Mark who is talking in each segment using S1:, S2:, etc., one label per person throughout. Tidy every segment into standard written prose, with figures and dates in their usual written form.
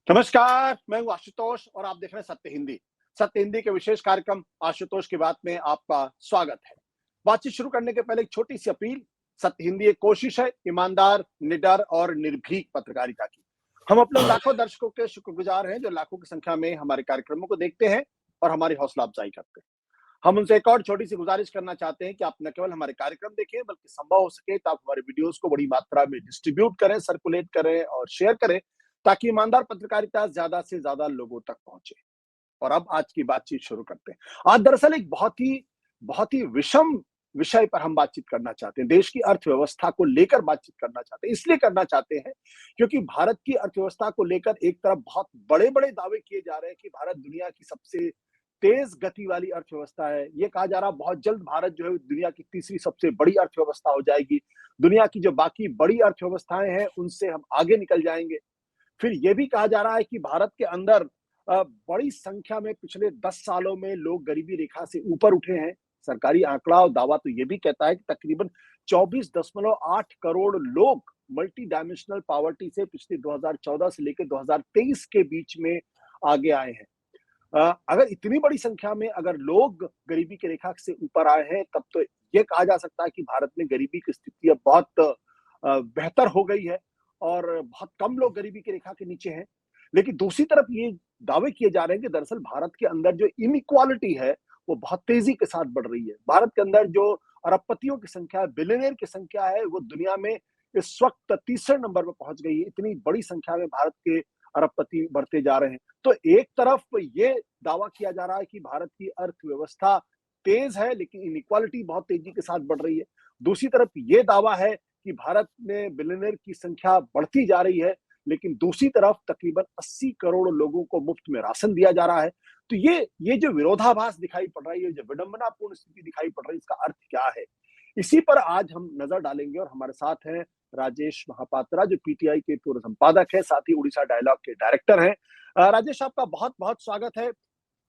S1: नमस्कार, मैं हूँ आशुतोष और आप देख रहे हैं सत्य हिंदी। सत्य हिंदी के विशेष कार्यक्रम आशुतोष की बात में आपका स्वागत है। बातचीत शुरू करने के पहले एक छोटी सी अपील। सत्य हिंदी एक कोशिश है ईमानदार, निडर और निर्भीक पत्रकारिता की। हम अपने लाखों दर्शकों के शुक्रगुजार हैं जो लाखों की संख्या में हमारे कार्यक्रमों को देखते हैं और हमारी हौसला अफजाई करते हैं। हम उनसे एक और छोटी सी गुजारिश करना चाहते हैं कि आप न केवल हमारे कार्यक्रम देखें बल्कि संभव हो सके तो आप हमारे वीडियोस को बड़ी मात्रा में डिस्ट्रीब्यूट करें, सर्कुलेट करें और शेयर करें ताकि ईमानदार पत्रकारिता ज्यादा से ज्यादा लोगों तक पहुंचे। और अब आज की बातचीत शुरू करते हैं। आज दरअसल एक बहुत ही विषम विषय पर हम बातचीत करना चाहते हैं। देश की अर्थव्यवस्था को लेकर बातचीत करना चाहते हैं। इसलिए करना चाहते हैं क्योंकि भारत की अर्थव्यवस्था को लेकर एक तरफ बहुत बड़े-बड़े दावे किए जा रहे हैं कि भारत दुनिया की सबसे तेज गति वाली अर्थव्यवस्था है। ये कहा जा रहा है बहुत जल्द भारत जो है दुनिया की तीसरी सबसे बड़ी अर्थव्यवस्था हो जाएगी। दुनिया की जो बाकी बड़ी अर्थव्यवस्थाएं हैं उनसे हम आगे निकल जाएंगे। फिर ये भी कहा जा रहा है कि भारत के अंदर बड़ी संख्या में पिछले 10 सालों में लोग गरीबी रेखा से ऊपर उठे हैं। सरकारी आंकड़ा और दावा तो ये भी कहता है कि तकरीबन 24.8 करोड़ लोग मल्टी डायमेंशनल पॉवर्टी से पिछले 2014 से लेकर 2023 के बीच में आगे आए हैं। अगर इतनी बड़ी संख्या में अगर लोग गरीबी की रेखा से ऊपर आए हैं तब तो ये कहा जा सकता है कि भारत में गरीबी की स्थिति अब बहुत बेहतर हो गई है और बहुत कम लोग गरीबी की रेखा के नीचे हैं। लेकिन दूसरी तरफ ये दावे किए जा रहे हैं कि दरअसल भारत के अंदर जो इनइक्वालिटी है वो बहुत तेजी के साथ बढ़ रही है। भारत के अंदर जो अरबपतियों की संख्या है, बिलियनियर की संख्या है, वो दुनिया में इस वक्त तीसरे नंबर पर पहुंच गई है। इतनी बड़ी संख्या में भारत के अरबपति बढ़ते जा रहे हैं। तो एक तरफ ये दावा किया जा रहा है कि भारत की अर्थव्यवस्था तेज है लेकिन इनइक्वालिटी बहुत तेजी के साथ बढ़ रही है। दूसरी तरफ ये दावा है कि भारत में बिलियनियर की संख्या बढ़ती जा रही है लेकिन दूसरी तरफ तकरीबन 80 करोड़ लोगों को मुफ्त में राशन दिया जा रहा है। तो ये जो विरोधाभास दिखाई पड़ रहा है, ये जो विडंबनापूर्ण स्थिति दिखाई पड़ रही है, इसका अर्थ क्या है? इसी पर आज हम नजर डालेंगे और हमारे साथ हैं राजेश महापात्रा जो पीटीआई के पूर्व संपादक है, साथ ही उड़ीसा डायलॉग के डायरेक्टर हैं। राजेश, आपका बहुत-बहुत स्वागत है।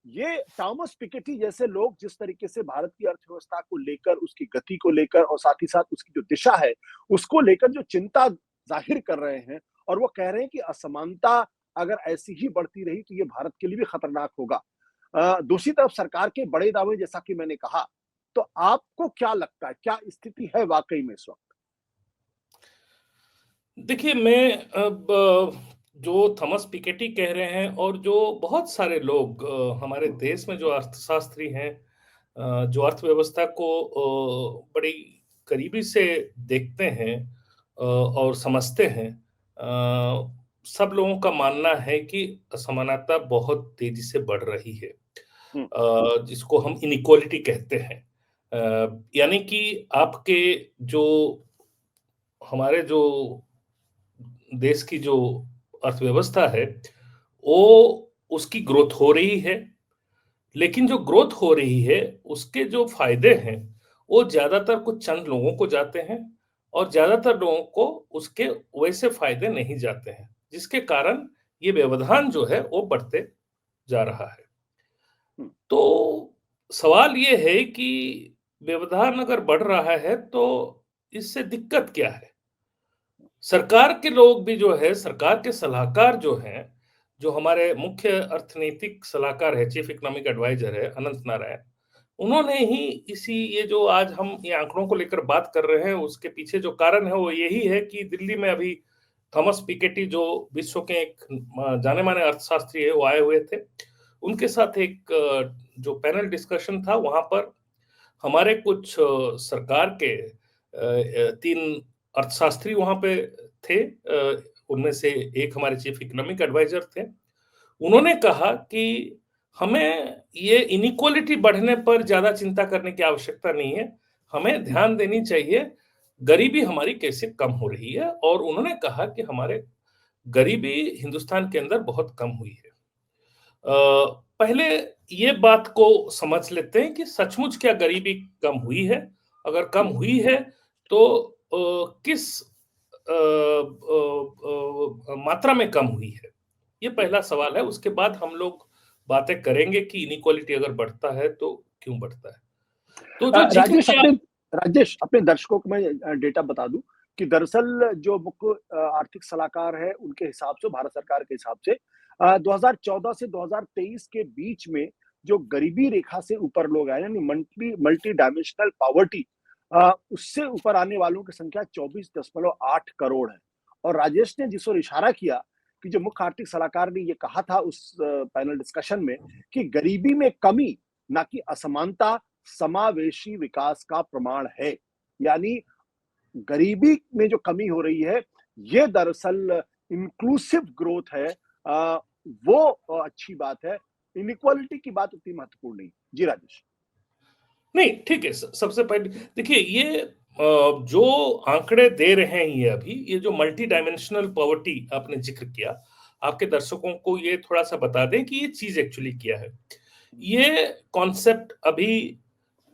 S1: ये थॉमस पिकेटी जैसे लोग जिस तरीके से भारत की अर्थव्यवस्था को लेकर, उसकी गति को लेकर और साथ ही साथ उसकी जो दिशा है, उसको लेकर जो चिंता जाहिर कर रहे हैं और वो कह रहे हैं कि असमानता अगर ऐसी ही बढ़ती रही तो ये भारत के लिए भी खतरनाक होगा। दूसरी तरफ सरकार के बड़े दावे जैसा कि मैंने कहा, तो आपको क्या लगता है, क्या स्थिति है वाक़ई में इस वक़्त?
S2: देखिए, मैं अब जो थॉमस पिकेटी कह रहे हैं और जो बहुत सारे लोग हमारे देश में जो अर्थशास्त्री हैं, जो अर्थव्यवस्था को बड़ी करीबी से देखते हैं और समझते हैं, सब लोगों का मानना है कि असमानता बहुत तेजी से बढ़ रही है,
S1: हुँ,
S2: जिसको हम इनइक्वालिटी कहते हैं। यानी कि आपके जो हमारे जो देश की जो अर्थव्यवस्था है, वो उसकी ग्रोथ हो रही है, लेकिन जो ग्रोथ हो रही है, उसके जो फ़ायदे हैं, वो ज़्यादातर कुछ चंद लोगों को जाते हैं और ज़्यादातर लोगों को उसके वैसे फ़ायदे नहीं जाते हैं, जिसके कारण ये व्यवधान जो है, वो बढ़ते जा रहा है।
S1: हुँ।
S2: तो सवाल ये है कि व्यवधान अगर बढ़ रहा है, तो इससे दिक्कत क्या है? सरकार के लोग भी जो है, सरकार के सलाहकार जो हैं, जो हमारे मुख्य अर्थनैतिक सलाहकार है, चीफ इकोनॉमिक एडवाइज़र है अनंत नारायण, उन्होंने ही ये जो आज हम ये आंकड़ों को लेकर बात कर रहे हैं, उसके पीछे जो कारण है, वो यही है कि दिल्ली में अभी थॉमस पिकेटी जो विश्व के एक जाने-माने अर्थशास्त्री है, वो आए हुए थे। उनके साथ एक जो पैनल डिस्कशन था, वहाँ पर हमारे कुछ सरकार के 3 अर्थशास्त्री वहाँ पे थे। उनमें से एक हमारे चीफ इकोनॉमिक एडवाइज़र थे। उन्होंने कहा कि हमें ये इनइक्वालिटी बढ़ने पर ज़्यादा चिंता करने की आवश्यकता नहीं है। हमें ध्यान देनी चाहिए, गरीबी हमारी कैसे कम हो रही है, और उन्होंने कहा कि हमारे गरीबी हिंदुस्तान के अंदर बहुत कम हुई है। पहले ये बात को समझ लेते हैं कि सचमुच क्या गरीबी कम हुई है? अगर कम
S1: हुँ।
S2: हुई है तो किस मात्रा में कम हुई है? ये
S1: हुँ।
S2: पहला सवाल है, उसके बाद हम लोग बातें करेंगे कि इनइक्वालिटी अगर बढ़ता है तो क्यों बढ़ता है? तो जो ज़िक्र
S1: राजेश
S2: किया।
S1: अपने राजेश अपने दर्शकों को मैं डेटा बता दूं कि दरअसल जो मुख्य आर्थिक सलाहकार है, उनके हिसाब से, भारत सरकार के हिसाब से 2014 से 2023 के बीच में जो गरीबी रेखा से ऊपर लोग आए, यानी मल्टी डायमेंशनल पॉवर्टी, उससे ऊपर आने वालों की संख्या 24.8 करोड़ है। और राजेश ने जिस ओर इशारा किया कि जो मुख्य आर्थिक सलाहकार ने ये कहा था उस पैनल डिस्कशन में कि गरीबी में कमी, ना कि असमानता, समावेशी विकास का प्रमाण है। यानी गरीबी में जो कमी हो रही है, ये दरअसल इंक्लूसिव ग्रोथ है। वो अच्छी बात है। इनइक्वालिटी की बात उतनी महत्वपूर्ण नहीं। जी राजेश।
S2: नहीं, ठीक है। सबसे पहले देखिए, ये जो आंकड़े दे रहे हैं ये अभी, ये जो मल्टी डायमेंशनल पॉवर्टी आपने जिक्र किया, आपके दर्शकों को ये थोड़ा सा बता दें कि ये चीज एक्चुअली क्या है। ये कॉन्सेप्ट अभी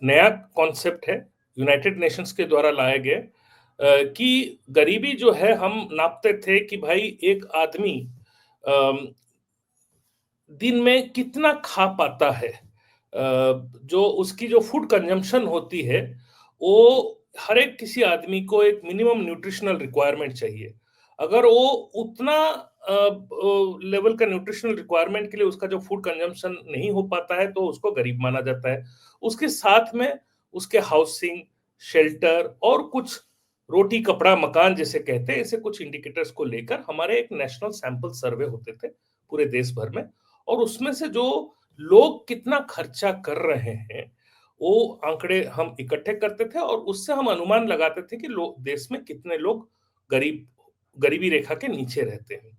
S2: नया कॉन्सेप्ट है, यूनाइटेड नेशंस के द्वारा लाया गया, कि गरीबी जो है, हम नापते थे कि भाई एक आदमी दिन में कितना खा पाता है, जो उसकी जो फूड कंजम्पशन होती है, वो हर एक किसी आदमी को एक मिनिमम न्यूट्रिशनल रिक्वायरमेंट चाहिए। अगर वो उतना लेवल का न्यूट्रिशनल रिक्वायरमेंट के लिए उसका जो फूड कंजम्पशन नहीं हो पाता है, तो उसको गरीब माना जाता है। उसके साथ में उसके हाउसिंग, शेल्टर और कुछ रोटी कपड़ा मकान जिसे कहते हैं, ऐसे कुछ इंडिकेटर्स को लेकर हमारे एक नेशनल सैंपल सर्वे होते थे पूरे देश भर में, और उसमें से जो लोग कितना खर्चा कर रहे हैं, वो आंकड़े हम इकट्ठे करते थे और उससे हम अनुमान लगाते थे कि लोग देश में कितने लोग गरीबी रेखा के नीचे रहते हैं।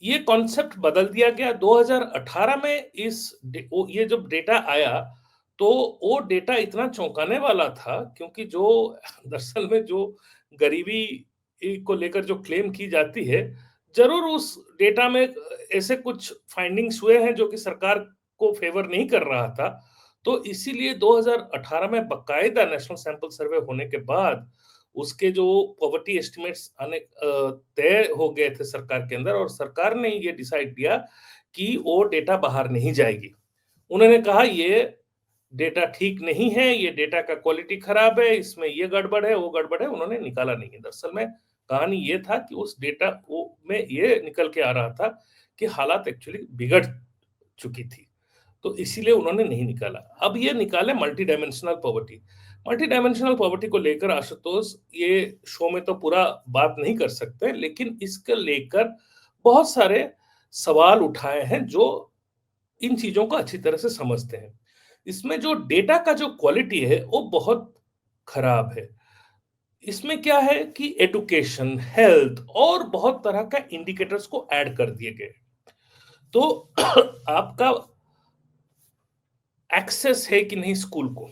S2: ये कॉन्सेप्ट बदल दिया गया 2018 में। ये जब डेटा आया, तो वो डेटा इतना चौंकाने वाला था, क्योंकि जो दरअसल में जो गरीबी को लेकर जो क्लेम की जाती है, जरूर उस डेटा में ऐसे कुछ फाइंडिंग्स हुए हैं जो कि सरकार को फेवर नहीं कर रहा था। तो इसीलिए 2018 में बकायदा नेशनल सैंपल सर्वे होने के बाद उसके जो पॉवर्टी एस्टिमेट्स आने तय हो गए थे सरकार के अंदर, और सरकार ने ये डिसाइड किया कि वो डेटा बाहर नहीं जाएगी। उन्होंने कहा ये डेटा ठीक नहीं है, ये डेटा का क्वालिटी खराब है, इसमें ये गड़बड़ है, वो गड़बड़ है, उन्होंने निकाला नहीं है। दरअसल में कहानी ये था कि उस डेटा वो में ये निकल के आ रहा था कि हालात एक्चुअली बिगड़ चुकी थी, तो इसीलिए उन्होंने नहीं निकाला। अब ये निकाले multi dimensional poverty. Multi dimensional poverty को लेकर आशुतोष, ये शो में तो पूरा बात नहीं कर सकते, लेकिन इसके लेकर बहुत सारे सवाल उठाए हैं जो इन चीजों को अच्छी तरह से समझते हैं। इसमें जो डेटा का जो क्वालिटी है, वो बहुत खराब है। इसमें क्या है कि एजुकेशन, हेल्थ और बहुत तरह का इंडिकेटर्स को ऐड कर दिए गए। तो आपका एक्सेस है कि नहीं स्कूल को,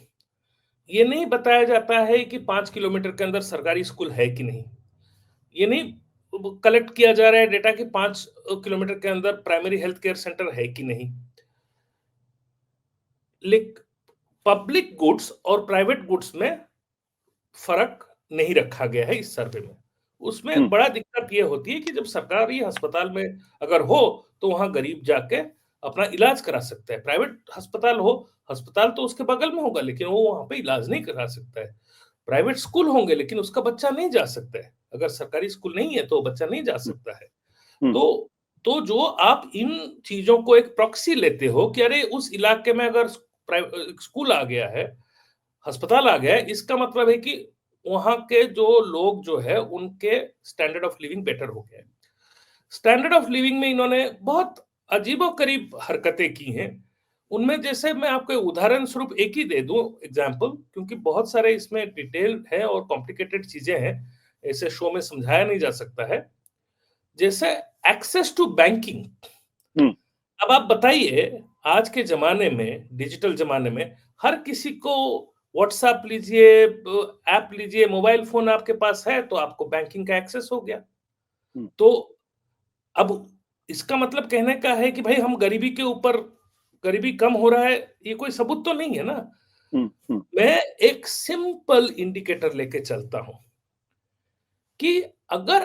S2: ये नहीं बताया जाता है कि 5 किलोमीटर के अंदर सरकारी स्कूल है कि नहीं। ये नहीं कलेक्ट किया जा रहा है डेटा कि 5 किलोमीटर के अंदर प्राइमरी हेल्थ केयर सेंटर है कि नहीं। पब्लिक गुड्स और प्राइवेट गुड्स में फर्क नहीं रखा गया है इस सर्वे में। उसमें बड़ा दिक्कत ये होती है कि जब सरकारी अस्पताल में अगर हो, तो वहां गरीब जाके अपना इलाज करा सकता है। प्राइवेट अस्पताल हो, अस्पताल तो उसके बगल में होगा, लेकिन वो वहां पे इलाज नहीं करा सकता है। प्राइवेट स्कूल होंगे, लेकिन उसका बच्चा नहीं जा सकता है। अगर सरकारी स्कूल नहीं है, तो बच्चा नहीं जा सकता है। तो जो आप इन चीजों को एक प्रॉक्सी लेते हो कि अरे उस इलाके में अगर स्कूल आ गया है, अस्पताल आ गया है, इसका मतलब है कि वहां के जो लोग जो है, उनके स्टैंडर्ड ऑफ लिविंग बेटर हो गया है। स्टैंडर्ड ऑफ लिविंग में इन्होंने बहुत अजीबोगरीब हरकतें की हैं। उनमें जैसे मैं आपको उदाहरण स्वरूप एक ही दे दूं एग्जांपल, क्योंकि बहुत सारे इसमें डिटेल है और कॉम्प्लिकेटेड चीजें हैं, ऐसे शो में समझाया नहीं जा सकता है। जैसे एक्सेस टू बैंकिंग। अब आप बताइए, आज के जमाने में, डिजिटल जमाने में, हर किसी को व्हाट्सएप लीजिए, ऐप लीजिए, मोबाइल फोन आपके पास है, तो आपको बैंकिंग का एक्सेस हो गया। तो अब इसका मतलब कहने का है कि भाई हम गरीबी कम हो रहा है, ये कोई सबूत तो नहीं है ना। मैं एक सिंपल इंडिकेटर लेके चलता हूं कि अगर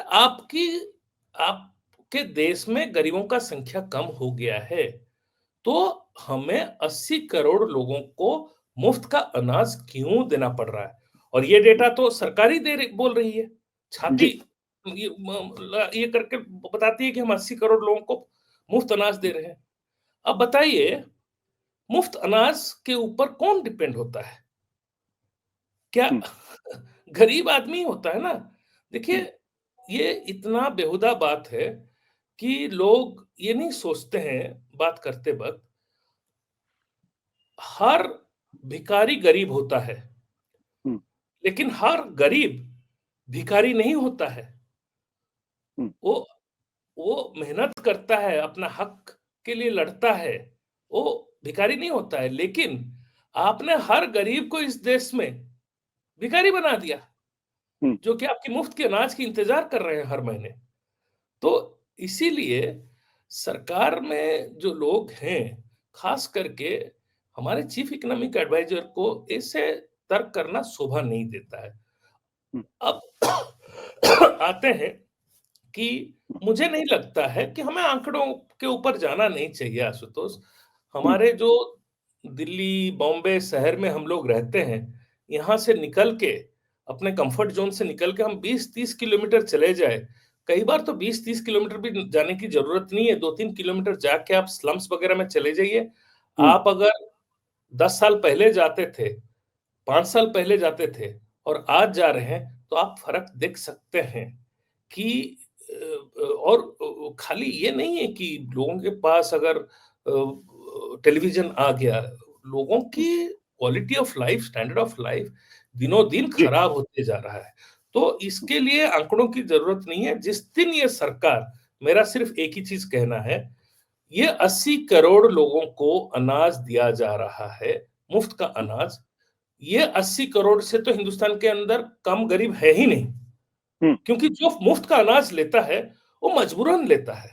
S2: आपके देश में गरीबों का संख्या कम हो गया है, तो हमें 80 करोड़ लोगों को मुफ्त का अनाज क्यों देना पड़ रहा है? और ये डेटा तो सरकारी बोल रही है। छाती
S1: जी।
S2: ये करके बताती है कि हम 80 करोड़ लोगों को मुफ्त अनाज दे रहे हैं। अब बताइए, मुफ्त अनाज के ऊपर कौन डिपेंड होता है? क्या
S1: हुँ,
S2: गरीब आदमी होता है ना। देखिए,
S1: हुँ,
S2: ये इतना बेहुदा बात है कि लोग ये नहीं सोचते हैं बात करते वक़्त, हर भिखारी गरीब होता है,
S1: हुँ,
S2: लेकिन हर गरीब भिखारी नहीं होता है।
S1: हुँ,
S2: वो वो मेहनत करता है, अपना हक के लिए लड़ता है, वो भिखारी नहीं होता है। लेकिन आपने हर गरीब को इस देश में भिखारी बना दिया,
S1: हुँ,
S2: जो कि आपकी मुफ्त के अनाज की इंतज़ार कर रहे हैं हर महीने। तो इसीलिए सरकार में जो लोग हैं, खास करके हमारे चीफ इकोनॉमिक एडवाइजर को ऐसे तर्क करना शोभा नहीं देता है।
S1: हुँ,
S2: अब आते हैं कि मुझे नहीं लगता है कि हमें आंकड़ों के ऊपर जाना नहीं चाहिए आशुतोष।
S1: हुँ,
S2: हमारे जो दिल्ली, बॉम्बे शहर में हम लोग रहते हैं, यहाँ से निकल के अपने कंफर्ट ज़ोन से निकल के हम 20-30 किलोमीटर चले जाएँ, कई बार तो 20-30 किलोमीटर भी जाने की ज़रूरत नहीं है, 2-3 किलोमीटर जाके आप स्लम्स वगैरह में चले जाइए।
S1: हुँ,
S2: आप अगर 10 साल पहले जाते थे, 5 साल पहले जाते थे और आज जा रहे हैं, तो आप फ़र्क देख सकते हैं कि और खाली ये नहीं है कि लोगों के पास अगर टेलीविज़न आ गया, लोगों
S1: हुँ,
S2: की quality of life, standard of life दिनों-दिन
S1: जी।
S2: खराब होते जा रहा है। तो इसके लिए आंकड़ों की ज़रूरत नहीं है, जिस दिन ये सरकार मेरा सिर्फ़ एक ही चीज़ कहना है, ये 80 करोड़ लोगों को अनाज दिया जा रहा है, मुफ्त का
S1: हुँ,
S2: अनाज। ये 80 करोड़ से तो हिंदुस्तान के अंदर कम गरीब है ही नहीं,
S1: हुँ,
S2: क्योंकि जो मुफ्त का अनाज लेता है, वो मजबूरन लेता है।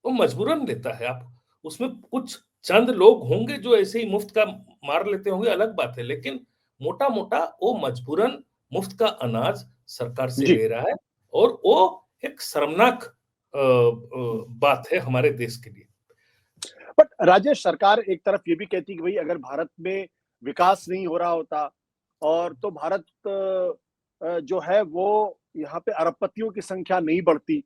S2: वो मजबूरन लेता है। आप उसमें कुछ चंद लोग होंगे जो ऐसे ही मुफ्त का मार लेते होंगे, अलग बात है, लेकिन मोटा-मोटा वो मजबूरन मुफ्त का अनाज सरकार से
S1: जी।
S2: ले रहा है और वो एक शर्मनाक
S1: हुँ।
S2: बात है हमारे देश के लिए।
S1: बट राजेश, सरकार एक तरफ ये भी कहती है कि भई अगर भारत में विकास नहीं हो रहा होता और तो भारत जो है वो यहाँ पे अरबपतियों की संख्या नहीं बढ़ती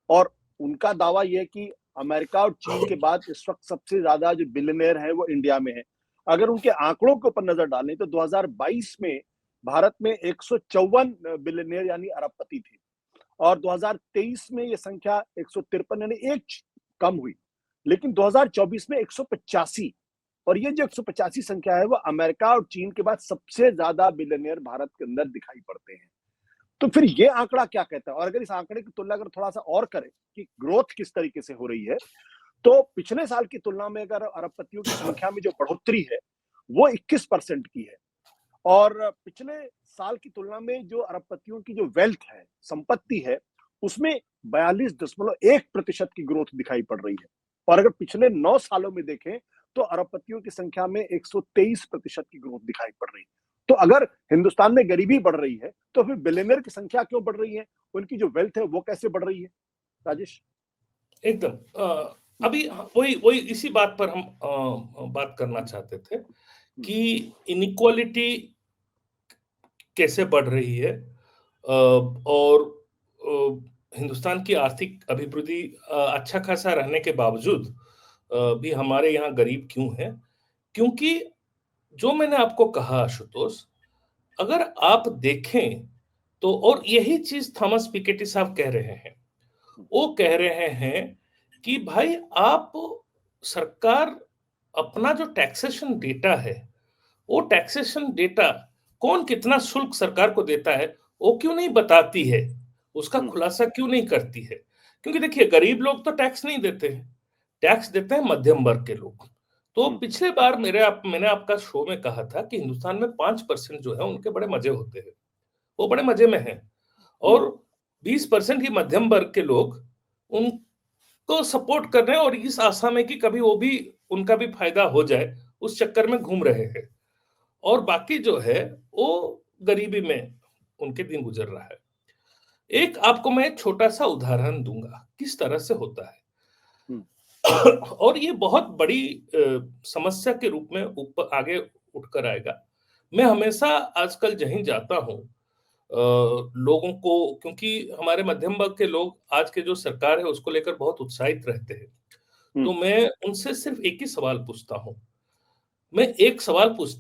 S1: और उनका दावा ये है कि अमेरिका और चीन के बाद इस वक़्त सबसे ज़्यादा जो बिलियनेयर हैं वो इंडिया में हैं। अगर उनके आंकड़ों के ऊपर नज़र डालें तो 2022 में भारत में 154 बिलियनेयर यानी अरबपति थे और 2023 में ये संख्या 153 यानी 1 कम हुई। लेकिन 2024 में 185 और ये जो 185 संख्या है वो अमेरिका और चीन के बाद सबसे ज़्यादा बिलियनियर भारत के अंदर दिखाई पड़ते हैं। तो फिर ये आंकड़ा क्या कहता है? और अगर इस आंकड़े की तुलना अगर थोड़ा-सा और करें कि ग्रोथ किस तरीके से हो रही है, तो पिछले साल की तुलना में अगर अरबपतियों की संख्या में जो बढ़ोतरी है, वो 21% की है और पिछले साल की तुलना में जो अरबपतियों की जो वेल्थ है, संपत्ति है, उसमें 42.1% की ग्रोथ दिखाई पड़ रही है। और अगर पिछले 9 सालों में देखें, तो अरबपतियों की संख्या में 123% की ग्रोथ दिखाई पड़ रही है। तो अगर हिंदुस्तान में गरीबी बढ़ रही है, तो फिर बिलियनियर की संख्या क्यों बढ़ रही है? उनकी जो वेल्थ है, वो कैसे बढ़ रही है? राजेश?
S2: एकदम
S1: हुँ,
S2: अभी वही वही इसी बात पर हम बात करना
S1: हुँ,
S2: चाहते थे
S1: हुँ,
S2: कि इनइक्वालिटी कैसे बढ़ रही है और हिंदुस्तान की आर्थिक अभिवृद्धि अच्छा खासा रहने के बावजूद भी हमारे यहाँ गरीब क्यों हैं? क्योंकि जो मैंने आपको कहा आशुतोष, अगर आप देखें तो और यही चीज़ थॉमस पिकेटी साहब कह रहे हैं।
S1: हुँ,
S2: वो कह रहे हैं कि भाई आप सरकार अपना जो टैक्सेशन डेटा है, वो टैक्सेशन डेटा कौन कितना शुल्क सरकार को देता है, वो क्यों नहीं बताती है? उसका
S1: हुँ,
S2: खुलासा क्यों नहीं करती है? क्योंकि देखिए गरीब लोग तो टैक्स नहीं देते हैं, टैक्स देते हैं मध्यम वर्ग के लोग। तो
S1: हुँ,
S2: पिछले बार मैंने आपका शो में कहा था कि हिंदुस्तान में 5% जो है उनके बड़े मज़े होते हैं, वो बड़े मज़े में हैं
S1: हुँ,
S2: और 20% ही मध्यम वर्ग के लोग उनको सपोर्ट कर रहे हैं और इस आशा में कि कभी वो भी उनका भी फायदा हो जाए, उस चक्कर में घूम रहे हैं। और बाकी जो है, वो गरीबी में उनके दिन गुज़र रहा है। एक आपको मैं छोटा-सा उदाहरण दूँगा, किस तरह से होता है।
S1: हुँ,
S2: और ये बहुत बड़ी समस्या के रूप में ऊपर आगे उठकर आएगा। मैं हमेशा आजकल जहीं जाता हूँ, लोगों को, क्योंकि हमारे मध्यम वर्ग के लोग आज के जो सरकार है उसको लेकर बहुत उत्साहित रहते हैं। तो मैं उनसे सिर्फ एक ही सवाल पूछता हूँ। मैं एक सवाल पूछ